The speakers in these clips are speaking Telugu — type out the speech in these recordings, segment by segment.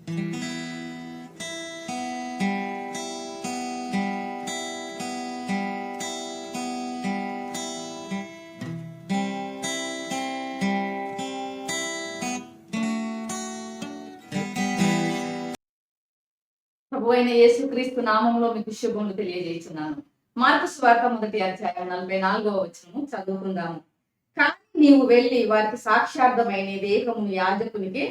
ప్రభు అయిన యేసుక్రీస్తు నామంలో మీకు శుభములు తెలియజేస్తున్నాను. మార్కు సువార్త 1వ అధ్యాయం 44వ వచనము చదువుకుందాము. కానీ నీవు వెళ్ళి వారికి సాక్షార్థమై నీ దేహమును యాజకునికి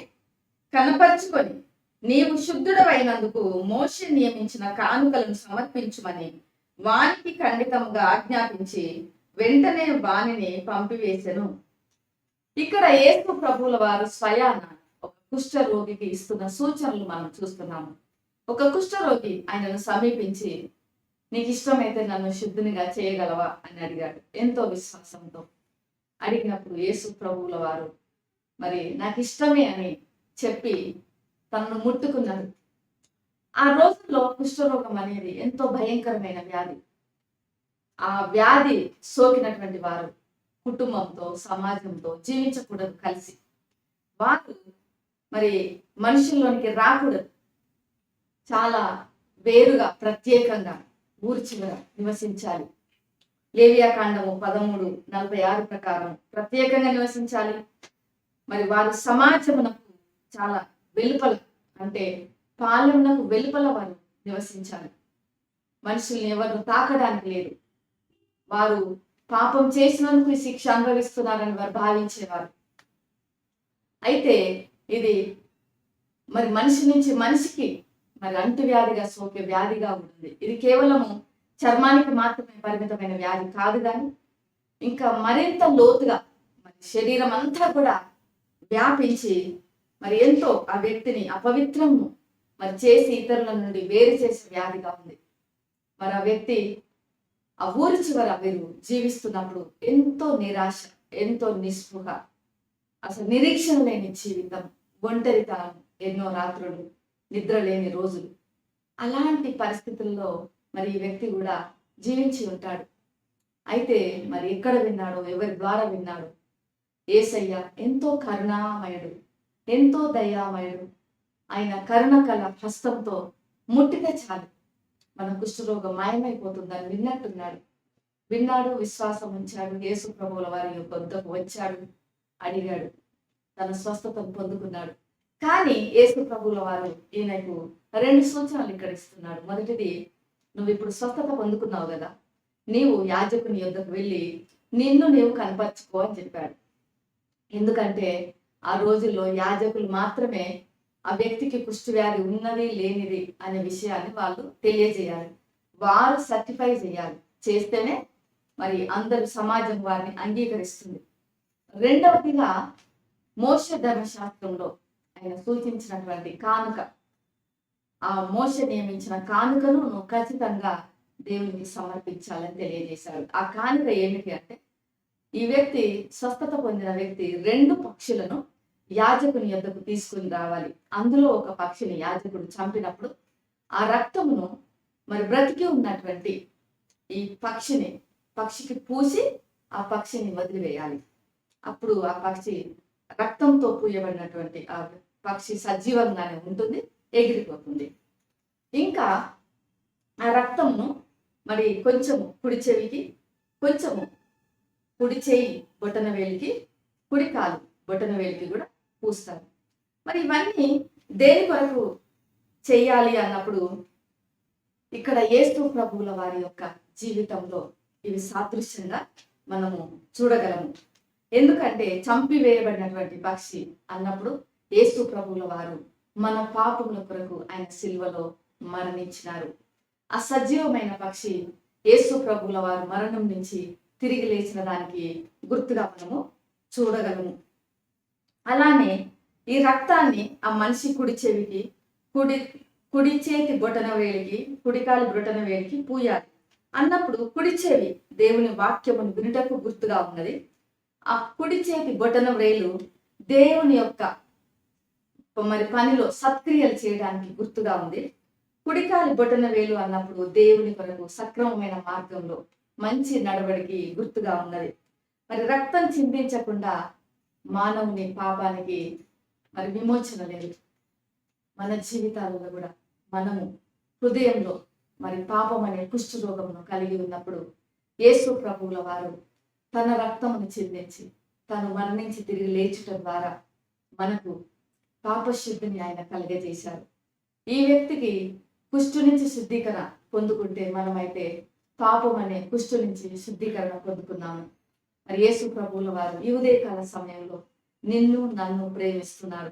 కనపరుచుకొని నీవు శుద్ధుడవైనందుకు మోషే నియమించిన కానుకలను సమర్పించుమని వానికి ఖండితముగా ఆజ్ఞాపించి వెంటనే వానిని పంపివేసెను. ఇక్కడ యేసు ప్రభువుల వారు స్వయాన ఒక కుష్ఠ రోగికి ఇస్తున్న సూచనలు మనం చూస్తున్నాము. ఒక కుష్ఠరోగి ఆయనను సమీపించి, నీకు ఇష్టమైతే నన్ను శుద్ధునిగా చేయగలవా అని అడిగాడు ఎంతో విశ్వాసంతో. అడిగినప్పుడు యేసు ప్రభువుల వారు మరి నాకు ఇష్టమే అని చెప్పి తనను ముట్టుకున్నాడు. ఆ రోజుల్లో కుష్ఠరోగం అనేది ఎంతో భయంకరమైన వ్యాధి. ఆ వ్యాధి సోకినటువంటి వారు కుటుంబంతో సమాజంతో జీవించకూడదు కలిసి. వారు మరి మనుషుల్లోనికి రాకూడదు. చాలా వేరుగా ప్రత్యేకంగా ఊరి చివర నివసించాలి. లేవియాకాండము 13:46 ప్రకారం ప్రత్యేకంగా నివసించాలి. మరి వారు సమాజమునకు చాలా వెలుపల, అంటే పాలెమునకు వెలుపల వారు నివసించాలి. మనుషుల్ని ఎవరు తాకడానికి లేదు. వారు పాపం చేసినందుకు ఈ శిక్ష అనుభవిస్తున్నారని వారు భావించేవారు. అయితే ఇది మరి మనిషి నుంచి మనిషికి మరి అంటువ్యాధిగా సోకే వ్యాధిగా ఉంటుంది. ఇది కేవలము చర్మానికి మాత్రమే పరిమితమైన వ్యాధి కాదు, కానీ ఇంకా మరింత లోతుగా మరి శరీరం అంతా కూడా వ్యాపించి మరి ఎంతో ఆ వ్యక్తిని అపవిత్రము మరి చేసి ఇతరుల నుండి వేరు చేసే వ్యాధిగా ఉంది. మరి ఆ వ్యక్తి ఆ ఊరి చివర వీరు జీవిస్తున్నప్పుడు ఎంతో నిరాశ, ఎంతో నిస్పృహ, అసలు నిరీక్షణ లేని జీవితం, ఒంటరితనం, ఎన్నో రాత్రులు నిద్ర లేని రోజులు. అలాంటి పరిస్థితుల్లో మరి ఈ వ్యక్తి కూడా జీవించి ఉంటాడు. అయితే మరి ఎక్కడ విన్నాడో, ఎవరి ద్వారా విన్నాడో, యేసయ్య ఎంతో కరుణామయుడు, ఎంతో దయామయుడు. ఆయన కరుణ కల హస్తంతో ముట్టితే చాలు మన కుష్ఠరోగం మాయమైపోతుందని విన్నాడు, విశ్వాసం ఉంచాడు. యేసు ప్రభువుల వారి వద్దకు వచ్చాడు, అడిగాడు, తన స్వస్థతను పొందుకున్నాడు. కానీ యేసు ప్రభువుల వారు ఈయనకు 2 సూచనలు ఇక్కడ ఇస్తున్నాడు. మొదటిది, నువ్వు ఇప్పుడు స్వస్థత పొందుకున్నావు కదా, నీవు యాజకుని యొద్దకు వెళ్ళి నిన్ను నీవు కనపరుచుకో అని చెప్పాడు. ఎందుకంటే ఆ రోజుల్లో యాజకులు మాత్రమే ఆ వ్యక్తికి కుష్ఠవ్యాధి ఉన్నది లేనిది అనే విషయాన్ని వాళ్ళు తెలియజేయాలి. వారు సర్టిఫై చేయాలి. చేస్తేనే మరి అందరు సమాజం వారిని అంగీకరిస్తుంది. రెండవదిగా, మోషే ధర్మశాస్త్రంలో ఆయన సూచించినటువంటి కానుక, ఆ మోషే నియమించిన కానుకను నువ్వు ఖచ్చితంగా దేవునికి సమర్పించాలని తెలియజేశాడు. ఆ కానుక ఏమిటి అంటే, ఈ వ్యక్తి స్వస్థత పొందిన వ్యక్తి 2 పక్షులను యాజకుని యొద్దకు తీసుకుని రావాలి. అందులో ఒక పక్షిని యాజకుడు చంపినప్పుడు ఆ రక్తమును మరి బ్రతికి ఉన్నటువంటి ఈ పక్షికి పూసి ఆ పక్షిని వదిలివేయాలి. అప్పుడు ఆ పక్షి రక్తంతో పూయబడినటువంటి ఆ పక్షి సజీవంగానే ఉంటుంది, ఎగిరిపోతుంది. ఇంకా ఆ రక్తమును మరి కొంచెము కుడి చెవికి, కొంచెము కుడి చేయి బొటన వేలికి, కుడి కాలు బొటన వేలికి కూడా పూస్తారు. మరి ఇవన్నీ దేని కొరకు చెయ్యాలి అన్నప్పుడు ఇక్కడ యేసు ప్రభువుల వారి యొక్క జీవితంలో ఇవి సాదృశ్యంగా మనము చూడగలము. ఎందుకంటే చంపివేయబడినటువంటి పక్షి అన్నప్పుడు యేసు ప్రభువుల వారు మన పాపముల కొరకు ఆయన సిలువలో మరణించినారు. ఆ సజీవమైన పక్షి యేసు ప్రభువుల వారు మరణం నుంచి తిరిగి లేచిన దానికి గుర్తుగా మనము చూడగలము. అలానే ఈ రక్తాన్ని ఆ మనిషి కుడి చెవికి, కుడి చేతి బొటన వేలికి, కుడికాలి బొటన వేలికి పూయాలి అన్నప్పుడు కుడి చెవి దేవుని వాక్యమును వినుటకు గుర్తుగా ఉన్నది. ఆ కుడి చేతి బొటన వేలు దేవుని యొక్క మరి పనిలో సత్క్రియలు చేయడానికి గుర్తుగా ఉంది. కుడికాలి బొటన వేలు అన్నప్పుడు దేవుని కొరకు సక్రమమైన మార్గంలో మంచి నడవడికి గుర్తుగా ఉన్నది. మరి రక్తం చిందించకుండా మానవుని పాపానికి మరి విమోచన లేదు. మన జీవితాలలో కూడా మనము హృదయంలో మరి పాపం అనే కుష్ఠ రోగమును కలిగి ఉన్నప్పుడు యేసు ప్రభువుల వారు తన రక్తమును చిందించి తను మరణించి తిరిగి లేచటం ద్వారా మనకు పాపశుద్ధిని ఆయన కలుగజేశారు. ఈ వ్యక్తికి కుష్టు నుంచి శుద్ధీకరణ పొందుకుంటే మనమైతే పాపం అనే కుష్టు నుంచి శుద్ధీకరణ పొందుకున్నాము. మరి యేసు ప్రభువుల వారు ఈ ఉదయకాల సమయంలో నిన్ను నన్ను ప్రేమిస్తున్నారు.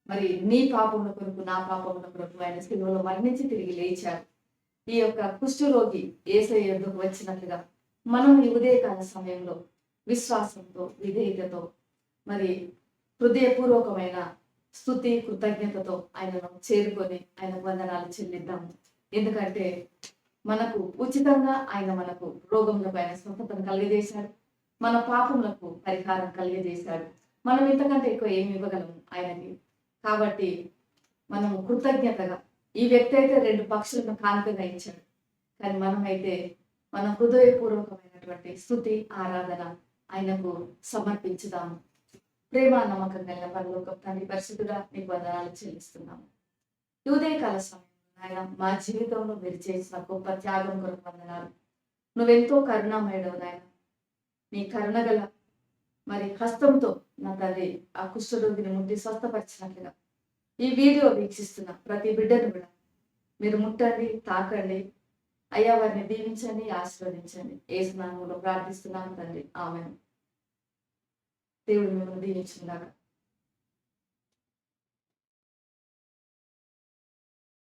మరి నీ పాపముల కొరకు నా పాపముల కొరకు ఆయన శిలువలో మరణించి తిరిగి లేచారు. ఈ యొక్క కుష్ఠరోగి యేసయ్య యొద్దకు వచ్చినట్లుగా మనం ఈ ఉదయకాల సమయంలో విశ్వాసంతో విధేయతతో మరి హృదయపూర్వకమైన స్తుతి కృతజ్ఞతతో ఆయనను చేరుకొని ఆయన వందనాలు చెల్లిద్దాము. ఎందుకంటే మనకు ఉచితంగా ఆయన మనకు రోగములకు ఆయన స్వస్థతను కలిగజేశాడు. మన పాపములకు పరిహారం కలిగజేశాడు. మనం ఇంతకంటే ఎక్కువ ఏమి ఇవ్వగలము ఆయనకి. కాబట్టి మనము కృతజ్ఞతగా, ఈ వ్యక్తి అయితే 2 పక్షులను కానుకగా ఇచ్చాడు, కానీ మనమైతే మన హృదయపూర్వకమైనటువంటి స్తుతి ఆరాధన ఆయనకు సమర్పించుదాము. ప్రేమ నమ్మకం కలిగిన పరలోక తండ్రి పరిశుద్ధుడా నీకు వందనాలు చెల్లిస్తున్నాము. ఈ ఉదయకాల సమయంలో ఆయన మా జీవితంలో మీరు చేసిన గొప్ప త్యాగం కొరకు వందనాలు. నువ్వెంతో కరుణామయుడవు నాయన. నీ కరుణగల మరి హస్తంతో నా తండ్రి ఆ కుష్ఠరోగిని ముట్టి స్వస్థపరిచినట్లుగా ఈ వీడియో వీక్షిస్తున్న ప్రతి బిడ్డను కూడా మీరు ముట్టండి, తాకండి. అయ్యా వారిని దీవించండి, ఆశీర్వదించండి. యేసు నామములో ప్రార్థిస్తున్నాను తండ్రి, ఆమేన్. దేవుడు మిమ్మల్ని దీవించుగాక.